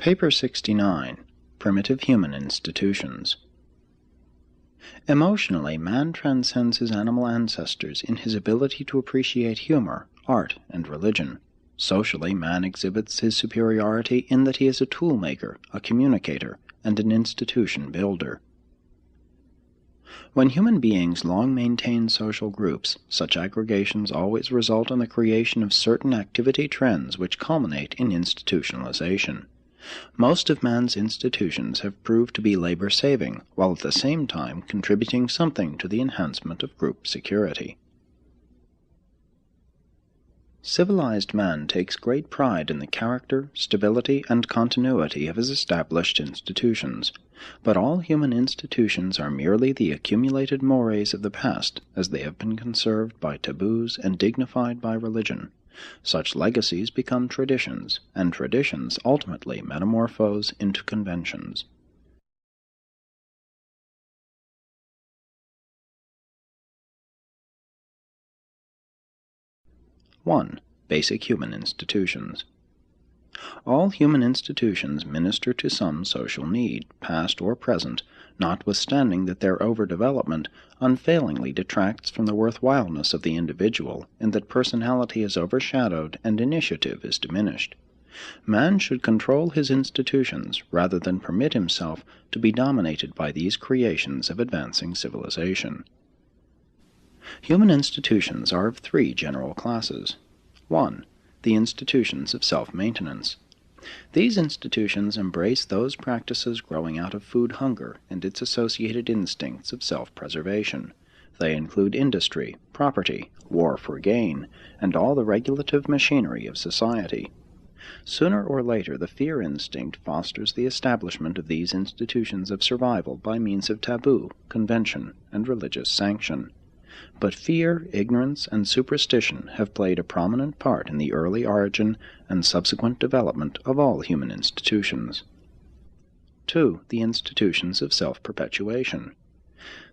Paper 69. Primitive Human Institutions. Emotionally, man transcends his animal ancestors in his ability to appreciate humor, art, and religion. Socially, man exhibits his superiority in that he is a tool-maker, a communicator, and an institution builder. When human beings long maintain social groups, such aggregations always result in the creation of certain activity trends which culminate in institutionalization. Most of man's institutions have proved to be labor-saving, while at the same time contributing something to the enhancement of group security. Civilized man takes great pride in the character, stability, and continuity of his established institutions, but all human institutions are merely the accumulated mores of the past, as they have been conserved by taboos and dignified by religion. Such legacies become traditions, and traditions ultimately metamorphose into conventions. Basic human institutions. All human institutions minister to some social need, past or present, notwithstanding that their overdevelopment unfailingly detracts from the worthwhileness of the individual, in that personality is overshadowed and initiative is diminished. Man should control his institutions rather than permit himself to be dominated by these creations of advancing civilization. Human institutions are of three general classes. 1. The institutions of self-maintenance. These institutions embrace those practices growing out of food hunger and its associated instincts of self-preservation. They include industry, property, war for gain, and all the regulative machinery of society. Sooner or later, the fear instinct fosters the establishment of these institutions of survival by means of taboo, convention, and religious sanction. But fear, ignorance, and superstition have played a prominent part in the early origin and subsequent development of all human institutions. 2. The institutions of self-perpetuation.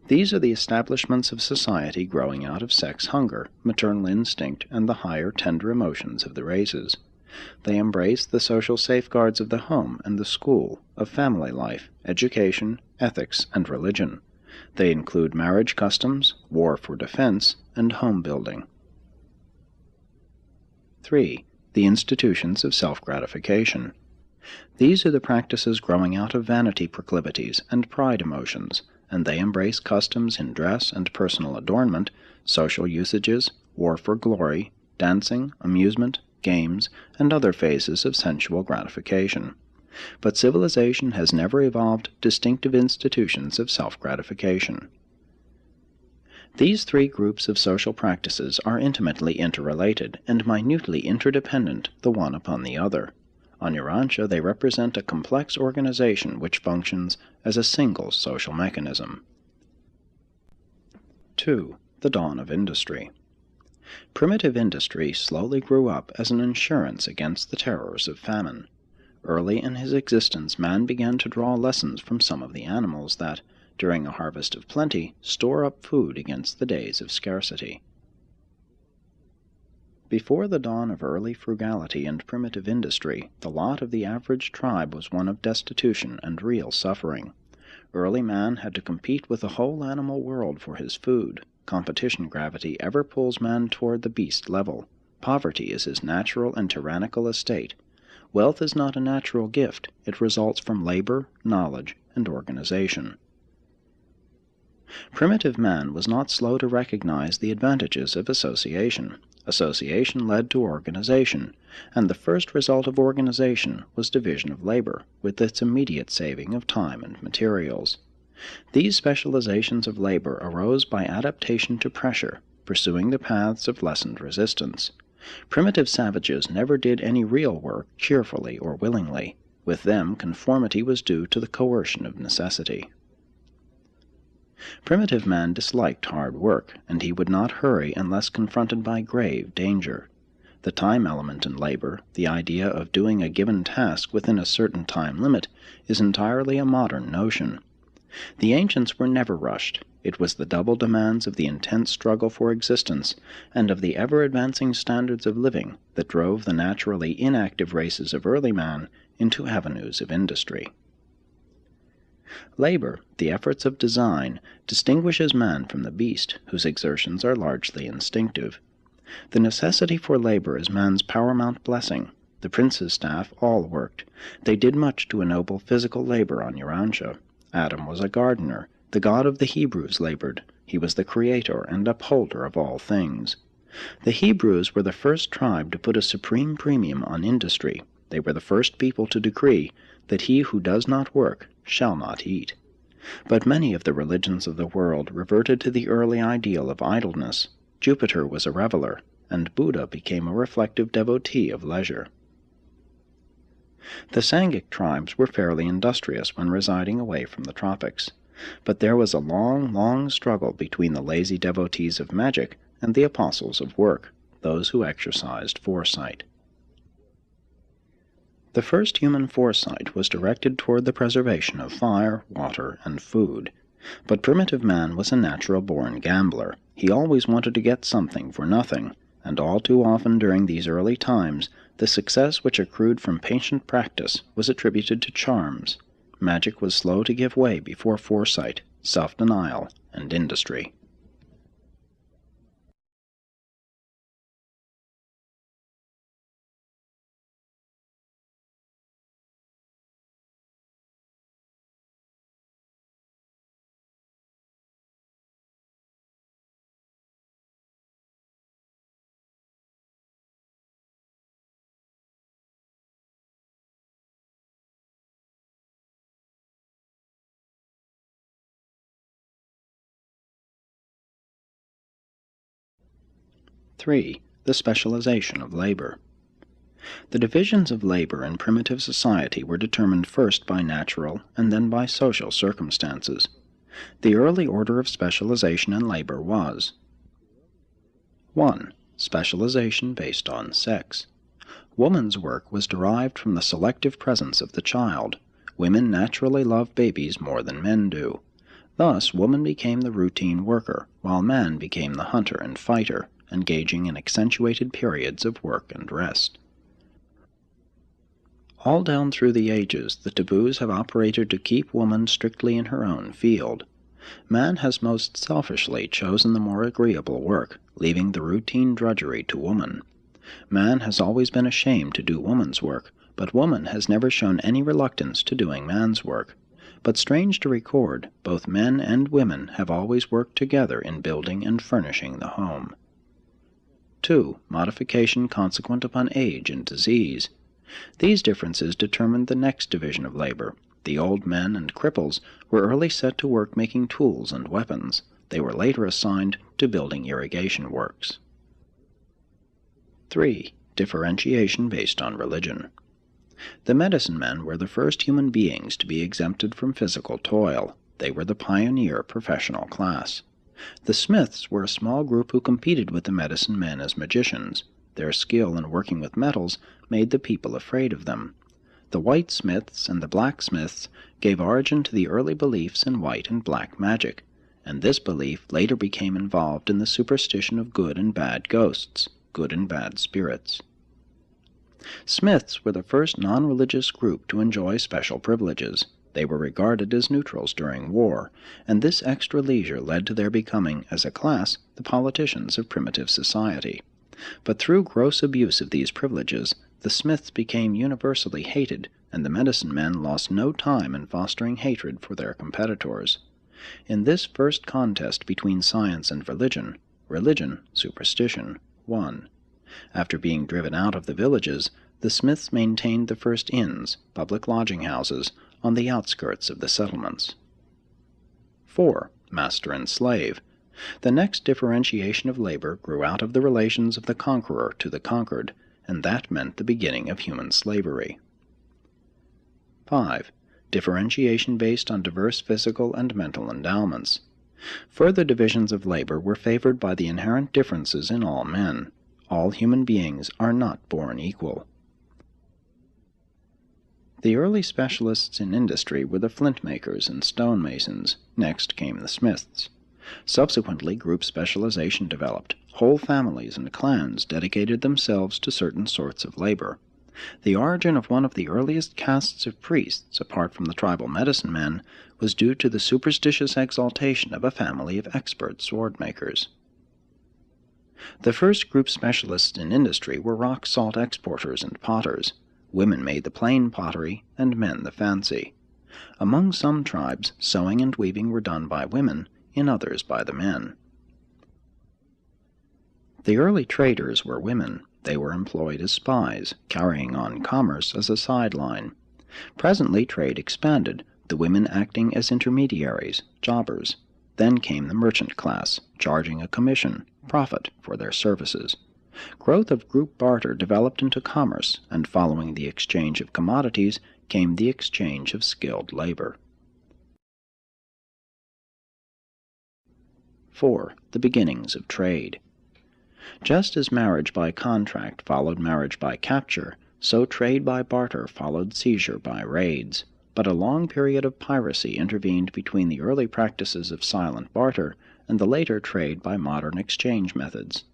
These are the establishments of society growing out of sex hunger, maternal instinct, and the higher, tender emotions of the races. They embrace the social safeguards of the home and the school, of family life, education, ethics, and religion. They include marriage customs, war for defense, and home building. 3. The institutions of self-gratification. These are the practices growing out of vanity proclivities and pride emotions, and they embrace customs in dress and personal adornment, social usages, war for glory, dancing, amusement, games, and other phases of sensual gratification. But civilization has never evolved distinctive institutions of self-gratification. These three groups of social practices are intimately interrelated and minutely interdependent the one upon the other. On Urantia, they represent a complex organization which functions as a single social mechanism. 2. The dawn of industry. Primitive industry slowly grew up as an insurance against the terrors of famine. Early in his existence, man began to draw lessons from some of the animals that, during a harvest of plenty, store up food against the days of scarcity. Before the dawn of early frugality and primitive industry, the lot of the average tribe was one of destitution and real suffering. Early man had to compete with the whole animal world for his food. Competition gravity ever pulls man toward the beast level. Poverty is his natural and tyrannical estate. Wealth is not a natural gift. It results from labor, knowledge, and organization. Primitive man was not slow to recognize the advantages of association. Association led to organization, and the first result of organization was division of labor, with its immediate saving of time and materials. These specializations of labor arose by adaptation to pressure, pursuing the paths of lessened resistance. Primitive savages never did any real work cheerfully or willingly. With them, conformity was due to the coercion of necessity. Primitive man disliked hard work, and he would not hurry unless confronted by grave danger. The time element in labor, the idea of doing a given task within a certain time limit, is entirely a modern notion. The ancients were never rushed. It was the double demands of the intense struggle for existence and of the ever-advancing standards of living that drove the naturally inactive races of early man into avenues of industry. Labor, the efforts of design, distinguishes man from the beast, whose exertions are largely instinctive. The necessity for labor is man's paramount blessing. The prince's staff all worked. They did much to ennoble physical labor on Urantia. Adam was a gardener. The God of the Hebrews labored. He was the creator and upholder of all things. The Hebrews were the first tribe to put a supreme premium on industry. They were the first people to decree that he who does not work shall not eat. But many of the religions of the world reverted to the early ideal of idleness. Jupiter was a reveler, and Buddha became a reflective devotee of leisure. The Sangic tribes were fairly industrious when residing away from the tropics, but there was a long, long struggle between the lazy devotees of magic and the apostles of work, those who exercised foresight. The first human foresight was directed toward the preservation of fire, water, and food. But primitive man was a natural-born gambler. He always wanted to get something for nothing, and all too often during these early times, the success which accrued from patient practice was attributed to charms. Magic was slow to give way before foresight, self-denial, and industry. (3) The specialization of labor. The divisions of labor in primitive society were determined first by natural and then by social circumstances. The early order of specialization in labor was: 1. Specialization based on sex. Woman's work was derived from the selective presence of the child. Women naturally love babies more than men do. Thus, woman became the routine worker, while man became the hunter and fighter, engaging in accentuated periods of work and rest. All down through the ages, the taboos have operated to keep woman strictly in her own field. Man has most selfishly chosen the more agreeable work, leaving the routine drudgery to woman. Man has always been ashamed to do woman's work, but woman has never shown any reluctance to doing man's work. But strange to record, both men and women have always worked together in building and furnishing the home. 2. Modification consequent upon age and disease. These differences determined the next division of labor. The old men and cripples were early set to work making tools and weapons. They were later assigned to building irrigation works. 3. Differentiation based on religion. The medicine men were the first human beings to be exempted from physical toil. They were the pioneer professional class. The smiths were a small group who competed with the medicine men as magicians. Their skill in working with metals made the people afraid of them. The white smiths and the blacksmiths gave origin to the early beliefs in white and black magic, and this belief later became involved in the superstition of good and bad ghosts, good and bad spirits. Smiths were the first non-religious group to enjoy special privileges. They were regarded as neutrals during war, and this extra leisure led to their becoming, as a class, the politicians of primitive society. But through gross abuse of these privileges, the smiths became universally hated, and the medicine men lost no time in fostering hatred for their competitors. In this first contest between science and religion, superstition, won. After being driven out of the villages, the smiths maintained the first inns, public lodging houses, on the outskirts of the settlements. 4. Master and slave. The next differentiation of labor grew out of the relations of the conqueror to the conquered, and that meant the beginning of human slavery. 5. Differentiation based on diverse physical and mental endowments. Further divisions of labor were favored by the inherent differences in all men. All human beings are not born equal. The early specialists in industry were the flint makers and stonemasons. Next came the smiths. Subsequently, group specialization developed. Whole families and clans dedicated themselves to certain sorts of labor. The origin of one of the earliest castes of priests, apart from the tribal medicine men, was due to the superstitious exaltation of a family of expert sword-makers. The first group specialists in industry were rock salt exporters and potters. Women made the plain pottery, and men the fancy. Among some tribes, sewing and weaving were done by women, in others by the men. The early traders were women. They were employed as spies, carrying on commerce as a sideline. Presently trade expanded, the women acting as intermediaries, jobbers. Then came the merchant class, charging a commission, profit, for their services. Growth of group barter developed into commerce, and following the exchange of commodities came the exchange of skilled labor. 4. The beginnings of trade. Just as marriage by contract followed marriage by capture, so trade by barter followed seizure by raids. But a long period of piracy intervened between the early practices of silent barter and the later trade by modern exchange methods.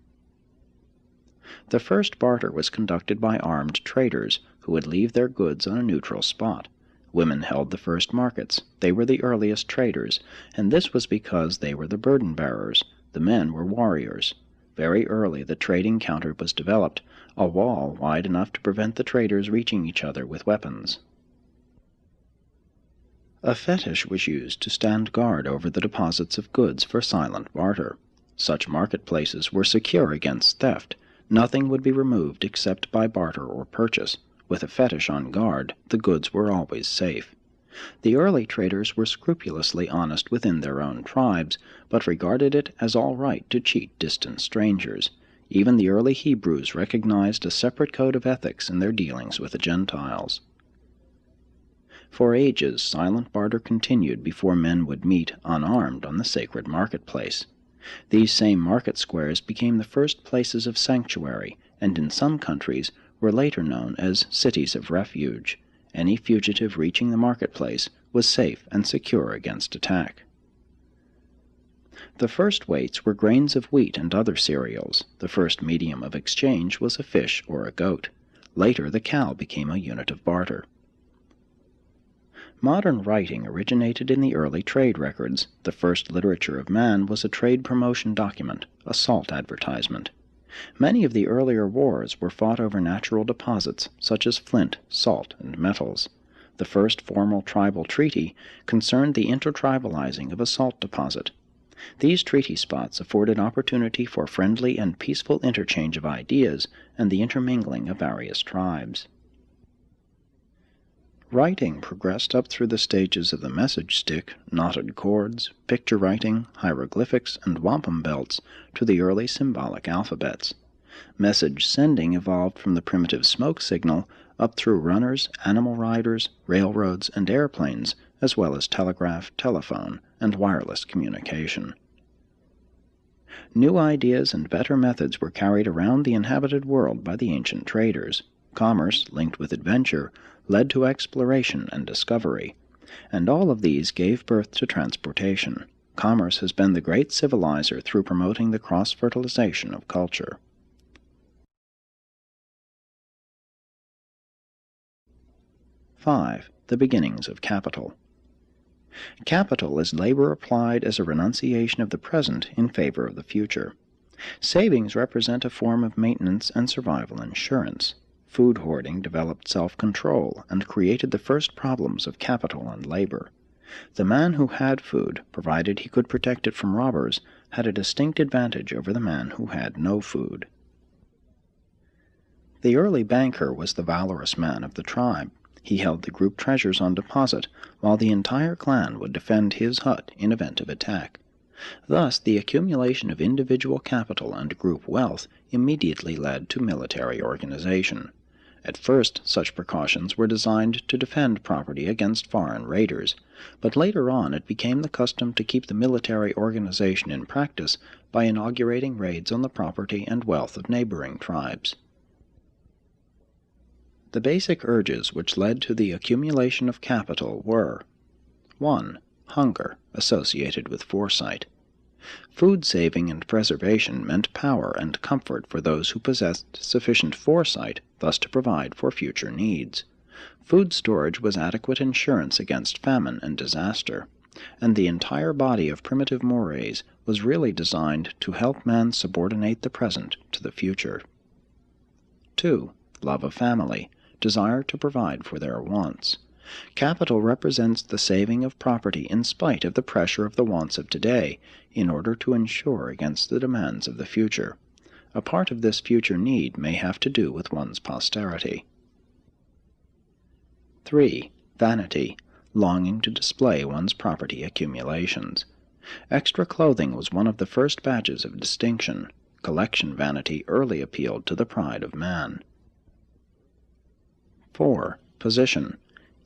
The first barter was conducted by armed traders, who would leave their goods on a neutral spot. Women held the first markets. They were the earliest traders, and this was because they were the burden-bearers. The men were warriors. Very early the trading counter was developed, a wall wide enough to prevent the traders reaching each other with weapons. A fetish was used to stand guard over the deposits of goods for silent barter. Such marketplaces were secure against theft. Nothing would be removed except by barter or purchase. With a fetish on guard, the goods were always safe. The early traders were scrupulously honest within their own tribes, but regarded it as all right to cheat distant strangers. Even the early Hebrews recognized a separate code of ethics in their dealings with the Gentiles. For ages, silent barter continued before men would meet unarmed on the sacred marketplace. These same market squares became the first places of sanctuary, and in some countries were later known as cities of refuge. Any fugitive reaching the marketplace was safe and secure against attack. The first weights were grains of wheat and other cereals. The first medium of exchange was a fish or a goat. Later the cow became a unit of barter. Modern writing originated in the early trade records. The first literature of man was a trade promotion document, a salt advertisement. Many of the earlier wars were fought over natural deposits, such as flint, salt, and metals. The first formal tribal treaty concerned the intertribalizing of a salt deposit. These treaty spots afforded opportunity for friendly and peaceful interchange of ideas and the intermingling of various tribes. Writing progressed up through the stages of the message stick, knotted cords, picture writing, hieroglyphics, and wampum belts to the early symbolic alphabets. Message sending evolved from the primitive smoke signal up through runners, animal riders, railroads, and airplanes, as well as telegraph, telephone, and wireless communication. New ideas and better methods were carried around the inhabited world by the ancient traders. Commerce, linked with adventure, led to exploration and discovery, and all of these gave birth to transportation. Commerce has been the great civilizer through promoting the cross-fertilization of culture. (5) The beginnings of capital. Capital is labor applied as a renunciation of the present in favor of the future. Savings represent a form of maintenance and survival insurance. Food hoarding developed self-control and created the first problems of capital and labor. The man who had food, provided he could protect it from robbers, had a distinct advantage over the man who had no food. The early banker was the valorous man of the tribe. He held the group treasures on deposit, while the entire clan would defend his hut in event of attack. Thus, the accumulation of individual capital and group wealth immediately led to military organization. At first, such precautions were designed to defend property against foreign raiders, but later on it became the custom to keep the military organization in practice by inaugurating raids on the property and wealth of neighboring tribes. The basic urges which led to the accumulation of capital were: 1. Hunger, associated with foresight. Food saving and preservation meant power and comfort for those who possessed sufficient foresight thus to provide for future needs. Food storage was adequate insurance against famine and disaster, and the entire body of primitive mores was really designed to help man subordinate the present to the future. 2. Love of family, desire to provide for their wants. Capital represents the saving of property in spite of the pressure of the wants of today, in order to insure against the demands of the future. A part of this future need may have to do with one's posterity. 3. Vanity, longing to display one's property accumulations. Extra clothing was one of the first badges of distinction. Collection vanity early appealed to the pride of man. 4. Position,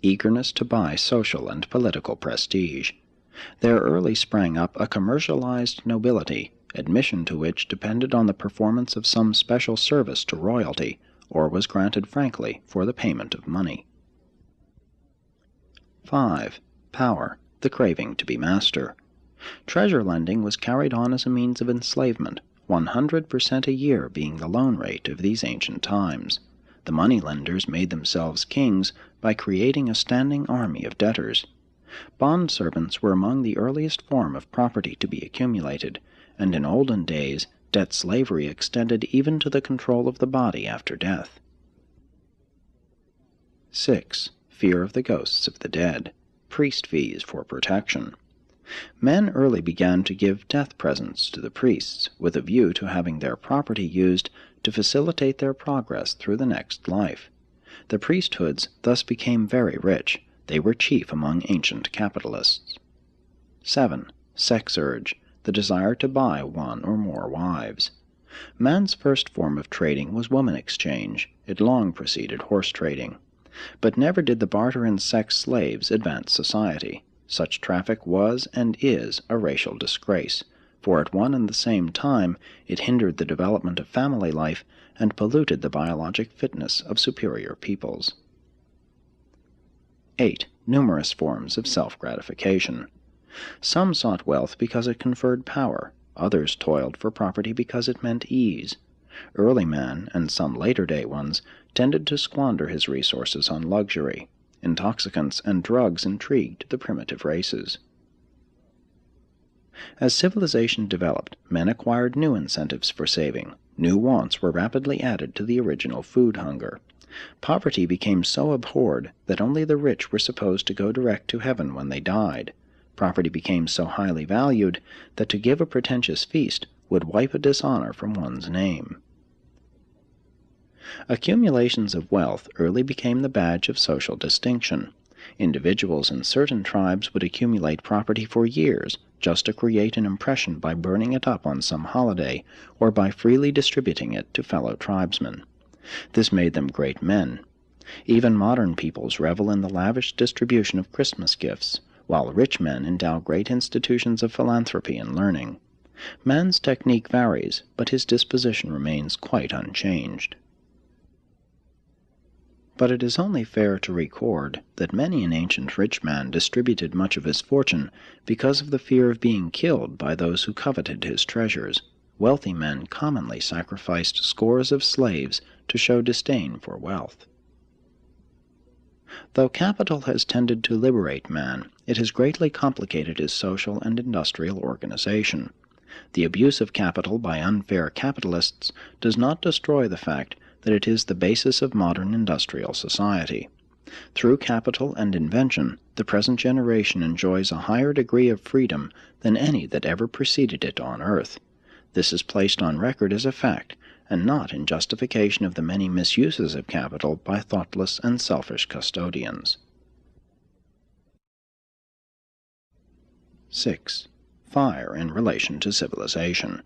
eagerness to buy social and political prestige. There early sprang up a commercialized nobility, admission to which depended on the performance of some special service to royalty, or was granted frankly for the payment of money. 5. Power, the craving to be master. Treasure lending was carried on as a means of enslavement, 100% a year being the loan rate of these ancient times. The money-lenders made themselves kings by creating a standing army of debtors. Bond-servants were among the earliest form of property to be accumulated, and in olden days debt-slavery extended even to the control of the body after death. 6. Fear of the ghosts of the dead, priest fees for protection. Men early began to give death presents to the priests, with a view to having their property used to facilitate their progress through the next life. The priesthoods thus became very rich. They were chief among ancient capitalists. 7. Sex urge, the desire to buy one or more wives. Man's first form of trading was woman exchange. It long preceded horse trading. But never did the barter in sex slaves advance society. Such traffic was and is a racial disgrace, for at one and the same time it hindered the development of family life and polluted the biologic fitness of superior peoples. 8. Numerous forms of self-gratification. Some sought wealth because it conferred power, others toiled for property because it meant ease. Early man, and some later-day ones, tended to squander his resources on luxury. Intoxicants and drugs intrigued the primitive races. As civilization developed, men acquired new incentives for saving. New wants were rapidly added to the original food hunger. Poverty became so abhorred that only the rich were supposed to go direct to heaven when they died. Property became so highly valued that to give a pretentious feast would wipe a dishonor from one's name. Accumulations of wealth early became the badge of social distinction. Individuals in certain tribes would accumulate property for years just to create an impression by burning it up on some holiday or by freely distributing it to fellow tribesmen. This made them great men. Even modern peoples revel in the lavish distribution of Christmas gifts, while rich men endow great institutions of philanthropy and learning. Man's technique varies, but his disposition remains quite unchanged. But it is only fair to record that many an ancient rich man distributed much of his fortune because of the fear of being killed by those who coveted his treasures. Wealthy men commonly sacrificed scores of slaves to show disdain for wealth. Though capital has tended to liberate man, it has greatly complicated his social and industrial organization. The abuse of capital by unfair capitalists does not destroy the fact that it is the basis of modern industrial society. Through capital and invention, the present generation enjoys a higher degree of freedom than any that ever preceded it on earth. This is placed on record as a fact, and not in justification of the many misuses of capital by thoughtless and selfish custodians. 6. Fire in relation to civilization.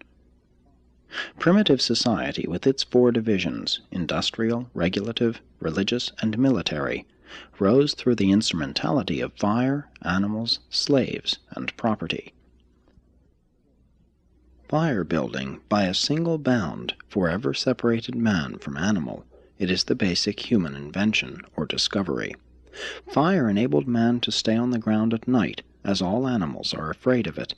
Primitive society, with its four divisions, industrial, regulative, religious, and military, rose through the instrumentality of fire, animals, slaves, and property. Fire-building, by a single bound, forever separated man from animal. It is the basic human invention, or discovery. Fire enabled man to stay on the ground at night, as all animals are afraid of it.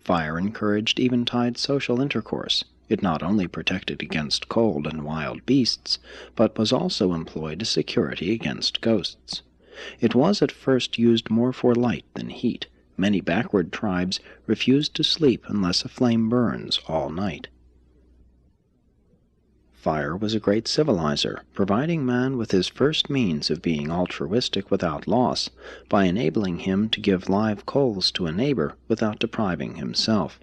Fire encouraged eventide social intercourse. It not only protected against cold and wild beasts, but was also employed as security against ghosts. It was at first used more for light than heat. Many backward tribes refused to sleep unless a flame burns all night. Fire was a great civilizer, providing man with his first means of being altruistic without loss, by enabling him to give live coals to a neighbor without depriving himself.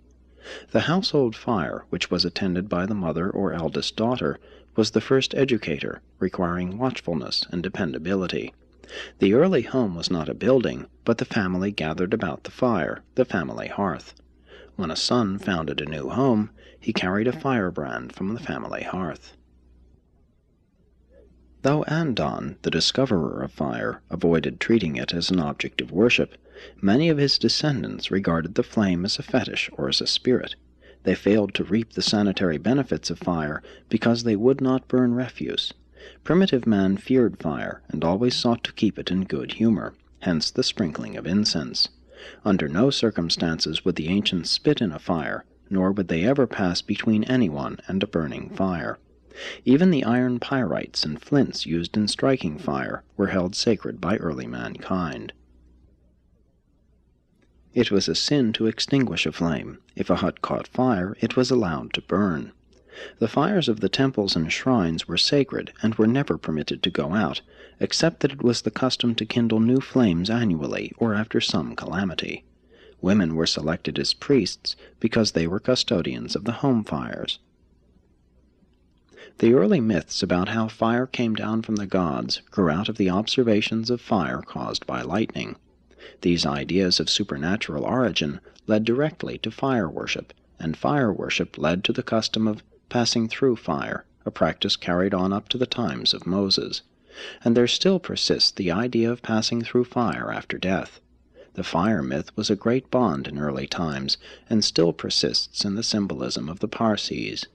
The household fire, which was attended by the mother or eldest daughter, was the first educator, requiring watchfulness and dependability. The early home was not a building, but the family gathered about the fire, the family hearth. When a son founded a new home, he carried a firebrand from the family hearth. Though Andon, the discoverer of fire, avoided treating it as an object of worship, many of his descendants regarded the flame as a fetish or as a spirit. They failed to reap the sanitary benefits of fire because they would not burn refuse. Primitive man feared fire and always sought to keep it in good humor, hence the sprinkling of incense. Under no circumstances would the ancients spit in a fire, nor would they ever pass between anyone and a burning fire. Even the iron pyrites and flints used in striking fire were held sacred by early mankind. It was a sin to extinguish a flame. If a hut caught fire, it was allowed to burn. The fires of the temples and shrines were sacred and were never permitted to go out, except that it was the custom to kindle new flames annually or after some calamity. Women were selected as priests because they were custodians of the home fires. The early myths about how fire came down from the gods grew out of the observations of fire caused by lightning. These ideas of supernatural origin led directly to fire worship, and fire worship led to the custom of passing through fire, a practice carried on up to the times of Moses. And there still persists the idea of passing through fire after death. The fire myth was a great bond in early times, and still persists in the symbolism of the Parsees.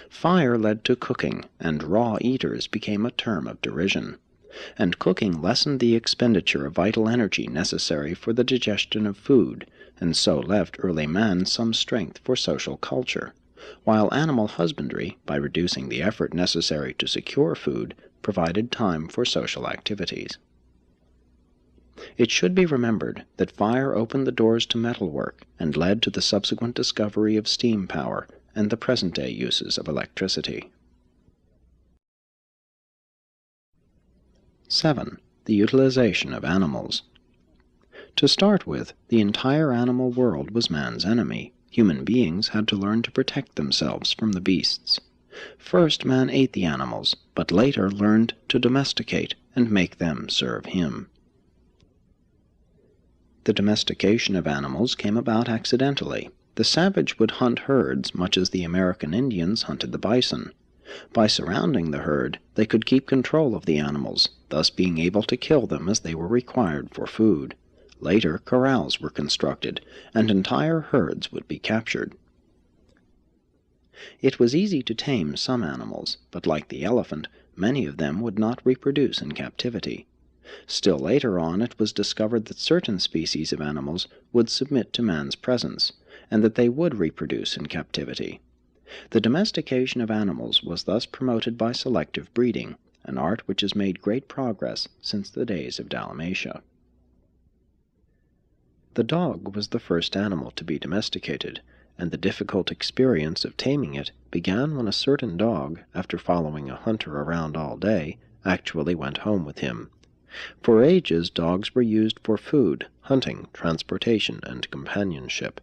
Fire led to cooking, and raw eaters became a term of derision. And cooking lessened the expenditure of vital energy necessary for the digestion of food, and so left early man some strength for social culture, while animal husbandry, by reducing the effort necessary to secure food, provided time for social activities. It should be remembered that fire opened the doors to metalwork and led to the subsequent discovery of steam power and the present-day uses of electricity. 7. The utilization of animals. To start with, the entire animal world was man's enemy. Human beings had to learn to protect themselves from the beasts. First, man ate the animals, but later learned to domesticate and make them serve him. The domestication of animals came about accidentally. The savage would hunt herds much as the American Indians hunted the bison. By surrounding the herd, they could keep control of the animals, thus being able to kill them as they were required for food. Later, corrals were constructed, and entire herds would be captured. It was easy to tame some animals, but like the elephant, many of them would not reproduce in captivity. Still later on, it was discovered that certain species of animals would submit to man's presence, and that they would reproduce in captivity. The domestication of animals was thus promoted by selective breeding, an art which has made great progress since the days of Dalmatia. The dog was the first animal to be domesticated, and the difficult experience of taming it began when a certain dog, after following a hunter around all day, actually went home with him. For ages, dogs were used for food, hunting, transportation, and companionship.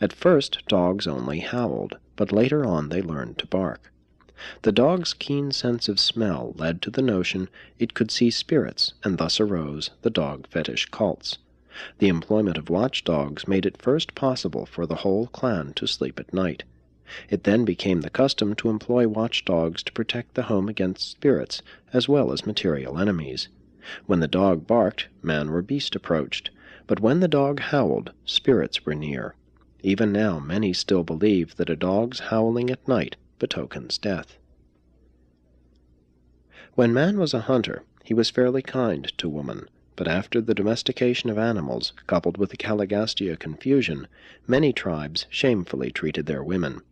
At first, dogs only howled, but later on they learned to bark. The dog's keen sense of smell led to the notion it could see spirits, and thus arose the dog fetish cults. The employment of watchdogs made it first possible for the whole clan to sleep at night. It then became the custom to employ watchdogs to protect the home against spirits, as well as material enemies. When the dog barked, man or beast approached, but when the dog howled, spirits were near. Even now many still believe that a dog's howling at night betokens death. When man was a hunter, he was fairly kind to woman, But after the domestication of animals, coupled with the Caligastia confusion, many tribes shamefully treated their women.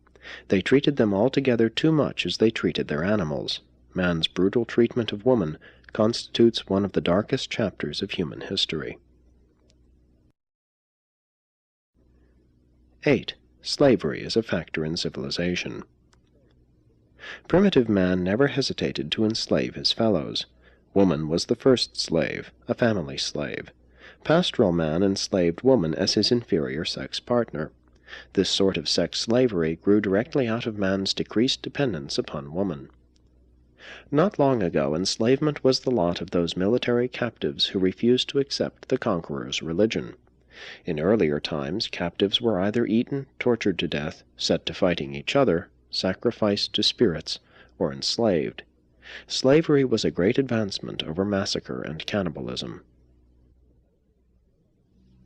They treated them altogether too much as they treated their animals. Man's brutal treatment of woman constitutes one of the darkest chapters of human history. 8. Slavery as a factor in civilization. Primitive man never hesitated to enslave his fellows. Woman was the first slave, a family slave. Pastoral man enslaved woman as his inferior sex partner. This sort of sex slavery grew directly out of man's decreased dependence upon woman. Not long ago, enslavement was the lot of those military captives who refused to accept the conqueror's religion. In earlier times, captives were either eaten, tortured to death, set to fighting each other, sacrificed to spirits, or enslaved. Slavery was a great advancement over massacre and cannibalism.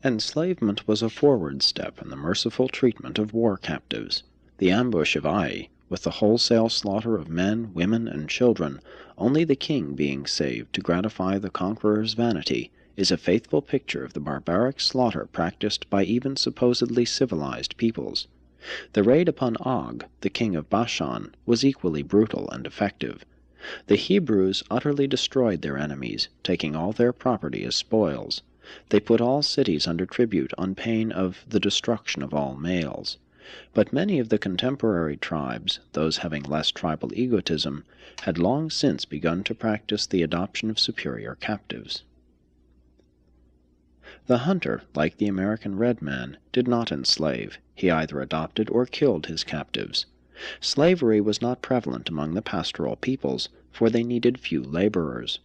Enslavement was a forward step in the merciful treatment of war captives. The ambush of Ai, with the wholesale slaughter of men, women, and children, only the king being saved to gratify the conqueror's vanity, is a faithful picture of the barbaric slaughter practiced by even supposedly civilized peoples. The raid upon Og, the king of Bashan, was equally brutal and effective. The Hebrews utterly destroyed their enemies, taking all their property as spoils. They put all cities under tribute on pain of the destruction of all males. But many of the contemporary tribes, those having less tribal egotism, had long since begun to practice the adoption of superior captives. The hunter, like the American red man, did not enslave. He either adopted or killed his captives. Slavery was not prevalent among the pastoral peoples, for they needed few laborers.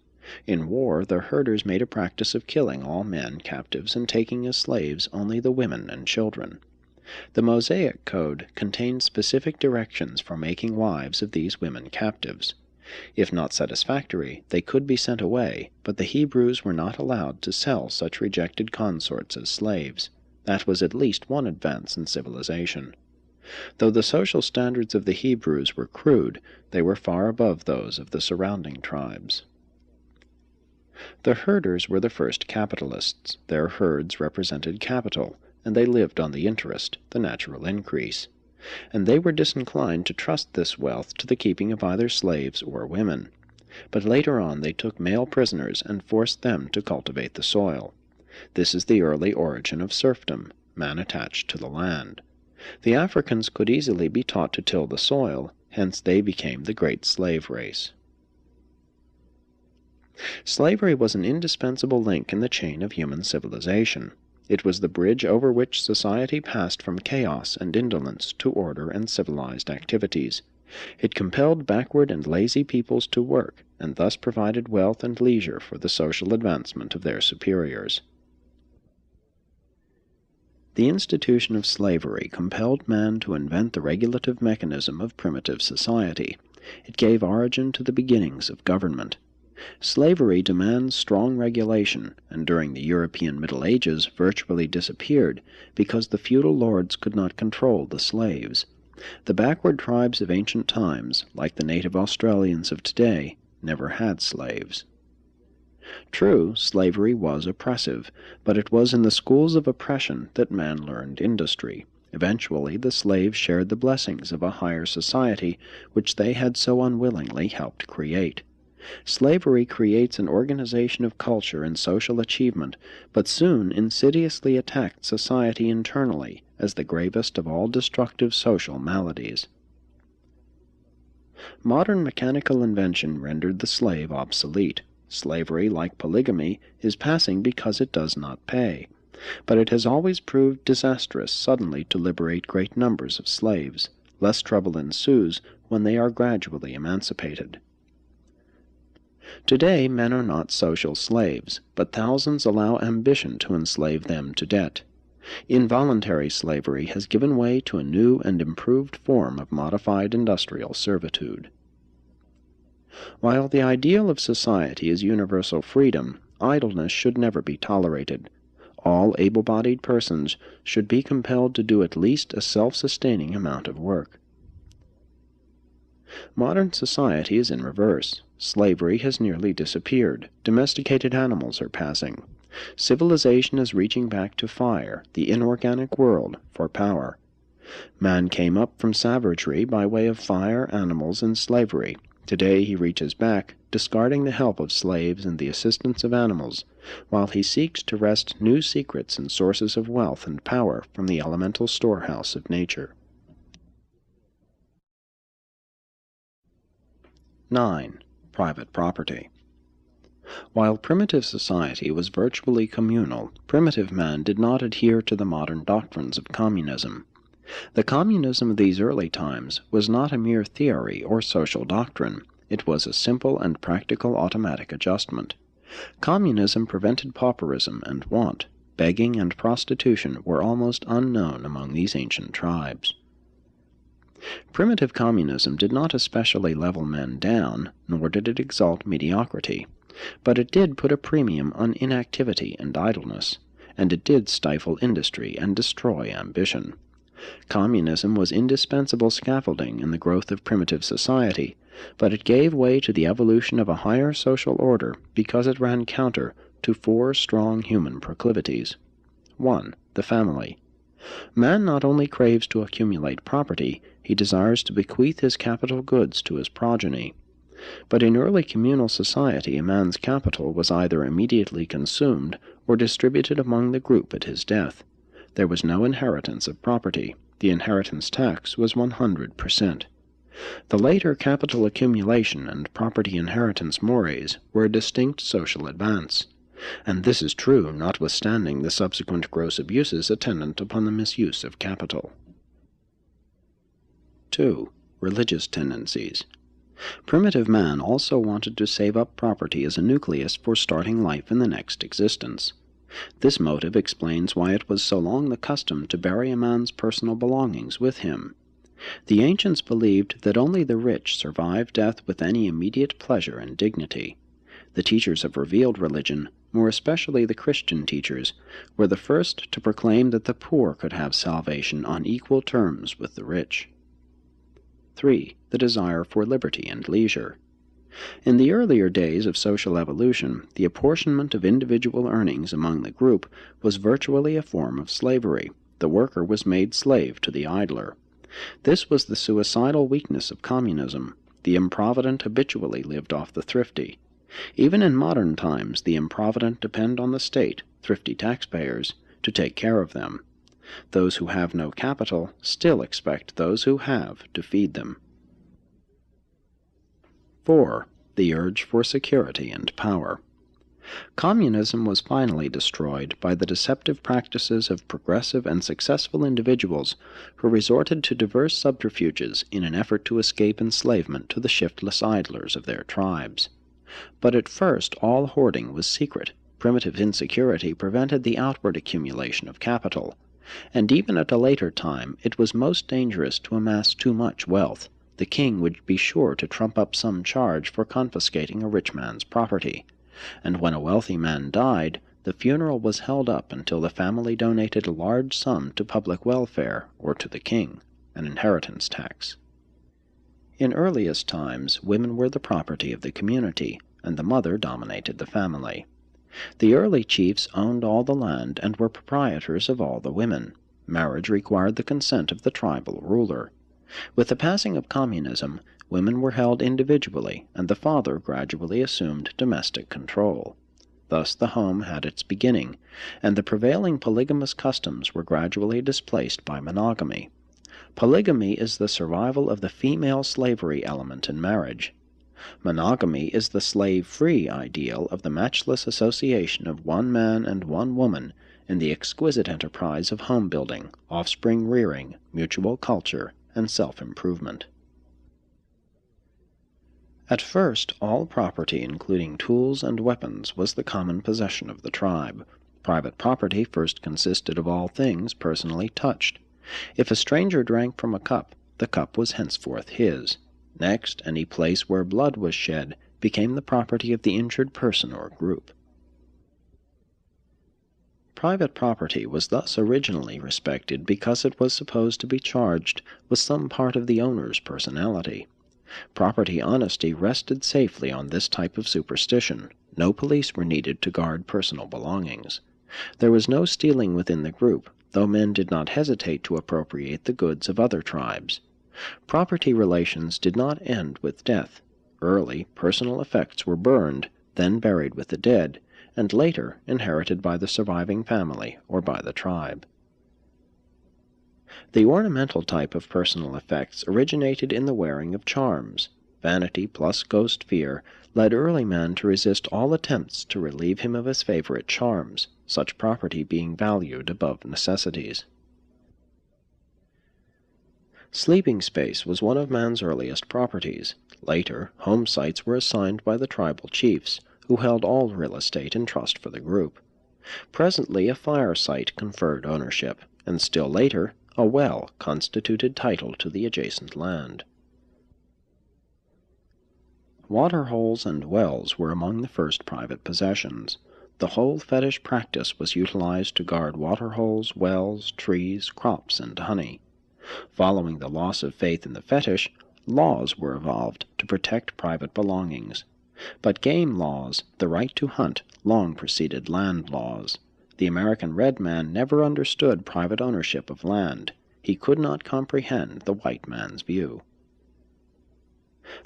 In war, the herders made a practice of killing all men captives and taking as slaves only the women and children. The Mosaic Code contained specific directions for making wives of these women captives. If not satisfactory, they could be sent away, but the Hebrews were not allowed to sell such rejected consorts as slaves. That was at least one advance in civilization. Though the social standards of the Hebrews were crude, they were far above those of the surrounding tribes. The herders were the first capitalists. Their herds represented capital, and they lived on the interest, the natural increase. And they were disinclined to trust this wealth to the keeping of either slaves or women. But later on they took male prisoners and forced them to cultivate the soil. This is the early origin of serfdom, man attached to the land. The Africans could easily be taught to till the soil, hence they became the great slave race. Slavery was an indispensable link in the chain of human civilization. It was the bridge over which society passed from chaos and indolence to order and civilized activities. It compelled backward and lazy peoples to work, and thus provided wealth and leisure for the social advancement of their superiors. The institution of slavery compelled man to invent the regulative mechanism of primitive society. It gave origin to the beginnings of government. Slavery demands strong regulation, and during the European Middle Ages virtually disappeared because the feudal lords could not control the slaves. The backward tribes of ancient times, like the native Australians of today, never had slaves. True, slavery was oppressive, but it was in the schools of oppression that man learned industry. Eventually the slaves shared the blessings of a higher society which they had so unwillingly helped create. Slavery creates an organization of culture and social achievement, but soon insidiously attacked society internally as the gravest of all destructive social maladies. Modern mechanical invention rendered the slave obsolete. Slavery, like polygamy, is passing because it does not pay. But it has always proved disastrous suddenly to liberate great numbers of slaves. Less trouble ensues when they are gradually emancipated. Today men are not social slaves, but thousands allow ambition to enslave them to debt. Involuntary slavery has given way to a new and improved form of modified industrial servitude. While the ideal of society is universal freedom, idleness should never be tolerated. All able-bodied persons should be compelled to do at least a self-sustaining amount of work. Modern society is in reverse. Slavery has nearly disappeared. Domesticated animals are passing. Civilization is reaching back to fire, the inorganic world, for power. Man came up from savagery by way of fire, animals, and slavery. Today he reaches back, discarding the help of slaves and the assistance of animals, while he seeks to wrest new secrets and sources of wealth and power from the elemental storehouse of nature. 9. Private property. While primitive society was virtually communal, primitive man did not adhere to the modern doctrines of communism. The communism of these early times was not a mere theory or social doctrine. It was a simple and practical automatic adjustment. Communism prevented pauperism and want. Begging and prostitution were almost unknown among these ancient tribes. Primitive communism did not especially level men down, nor did it exalt mediocrity, but it did put a premium on inactivity and idleness, and it did stifle industry and destroy ambition. Communism was indispensable scaffolding in the growth of primitive society, but it gave way to the evolution of a higher social order because it ran counter to 4 strong human proclivities. 1. The family. Man not only craves to accumulate property, he desires to bequeath his capital goods to his progeny. But in early communal society a man's capital was either immediately consumed or distributed among the group at his death. There was no inheritance of property. The inheritance tax was 100%. The later capital accumulation and property inheritance mores were a distinct social advance, and this is true notwithstanding the subsequent gross abuses attendant upon the misuse of capital. 2. Religious tendencies. Primitive man also wanted to save up property as a nucleus for starting life in the next existence. This motive explains why it was so long the custom to bury a man's personal belongings with him. The ancients believed that only the rich survive death with any immediate pleasure and dignity. The teachers of revealed religion, more especially the Christian teachers, were the first to proclaim that the poor could have salvation on equal terms with the rich. 3. The desire for liberty and leisure. In the earlier days of social evolution, the apportionment of individual earnings among the group was virtually a form of slavery. The worker was made slave to the idler. This was the suicidal weakness of communism. The improvident habitually lived off the thrifty. Even in modern times, the improvident depend on the state, thrifty taxpayers, to take care of them. Those who have no capital still expect those who have to feed them. 4. The urge for security and power. Communism was finally destroyed by the deceptive practices of progressive and successful individuals who resorted to diverse subterfuges in an effort to escape enslavement to the shiftless idlers of their tribes. But at first all hoarding was secret. Primitive insecurity prevented the outward accumulation of capital, and even at a later time it was most dangerous to amass too much wealth. The king would be sure to trump up some charge for confiscating a rich man's property, and when a wealthy man died, the funeral was held up until the family donated a large sum to public welfare or to the king, an inheritance tax. In earliest times, women were the property of the community, and the mother dominated the family. The early chiefs owned all the land and were proprietors of all the women. Marriage required the consent of the tribal ruler. With the passing of communism, women were held individually, and the father gradually assumed domestic control. Thus the home had its beginning, and the prevailing polygamous customs were gradually displaced by monogamy. Polygamy is the survival of the female slavery element in marriage. Monogamy is the slave-free ideal of the matchless association of one man and one woman in the exquisite enterprise of home-building, offspring-rearing, mutual culture, and self-improvement. At first, all property, including tools and weapons, was the common possession of the tribe. Private property first consisted of all things personally touched. If a stranger drank from a cup, the cup was henceforth his. Next, any place where blood was shed became the property of the injured person or group. Private property was thus originally respected because it was supposed to be charged with some part of the owner's personality. Property honesty rested safely on this type of superstition. No police were needed to guard personal belongings. There was no stealing within the group, though men did not hesitate to appropriate the goods of other tribes. Property relations did not end with death. Early, personal effects were burned, then buried with the dead, and later inherited by the surviving family or by the tribe. The ornamental type of personal effects originated in the wearing of charms. Vanity plus ghost fear led early man to resist all attempts to relieve him of his favorite charms, such property being valued above necessities. Sleeping space was one of man's earliest properties. Later, home sites were assigned by the tribal chiefs, who held all real estate in trust for the group. Presently, a fire site conferred ownership, and still later, a well constituted title to the adjacent land. Water holes and wells were among the first private possessions. The whole fetish practice was utilized to guard water holes, wells, trees, crops, and honey. Following the loss of faith in the fetish, laws were evolved to protect private belongings. But game laws, the right to hunt, long preceded land laws. The American red man never understood private ownership of land. He could not comprehend the white man's view.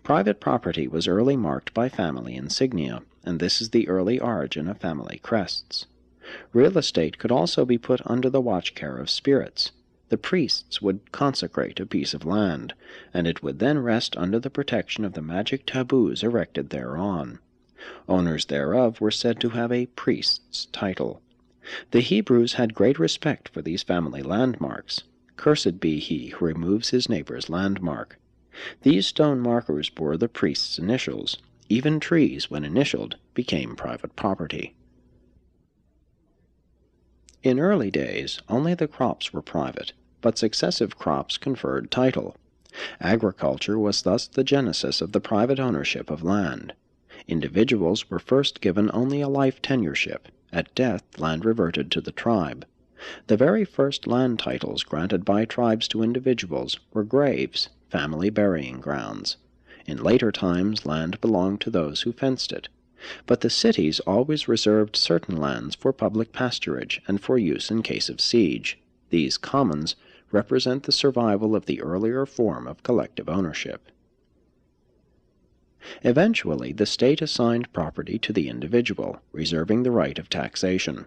Private property was early marked by family insignia, and this is the early origin of family crests. Real estate could also be put under the watch care of spirits. The priests would consecrate a piece of land, and it would then rest under the protection of the magic taboos erected thereon. Owners thereof were said to have a priest's title. The Hebrews had great respect for these family landmarks. Cursed be he who removes his neighbor's landmark. These stone markers bore the priest's initials. Even trees, when initialed, became private property. In early days, only the crops were private, but successive crops conferred title. Agriculture was thus the genesis of the private ownership of land. Individuals were first given only a life tenureship. At death, land reverted to the tribe. The very first land titles granted by tribes to individuals were graves, family burying grounds. In later times, land belonged to those who fenced it. But the cities always reserved certain lands for public pasturage and for use in case of siege. These commons represent the survival of the earlier form of collective ownership. Eventually, the state assigned property to the individual, reserving the right of taxation.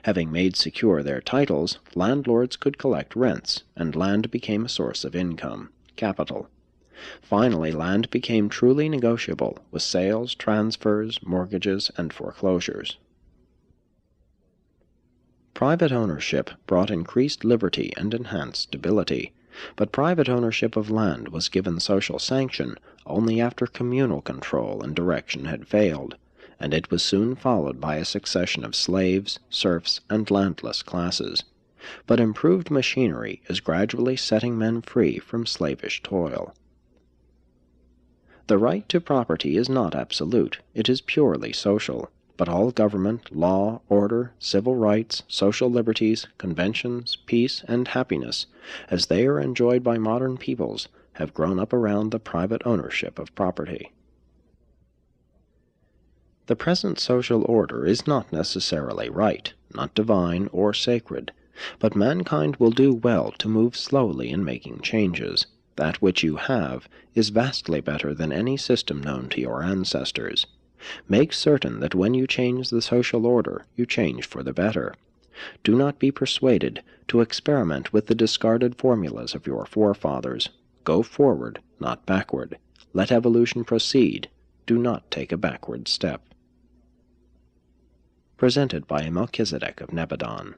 Having made secure their titles, landlords could collect rents, and land became a source of income, capital. Finally, land became truly negotiable, with sales, transfers, mortgages, and foreclosures. Private ownership brought increased liberty and enhanced stability, but private ownership of land was given social sanction only after communal control and direction had failed, and it was soon followed by a succession of slaves, serfs, and landless classes. But improved machinery is gradually setting men free from slavish toil. The right to property is not absolute, it is purely social, but all government, law, order, civil rights, social liberties, conventions, peace, and happiness, as they are enjoyed by modern peoples, have grown up around the private ownership of property. The present social order is not necessarily right, not divine or sacred, but mankind will do well to move slowly in making changes. That which you have is vastly better than any system known to your ancestors. Make certain that when you change the social order, you change for the better. Do not be persuaded to experiment with the discarded formulas of your forefathers. Go forward, not backward. Let evolution proceed. Do not take a backward step. Presented by Melchizedek of Nebadon.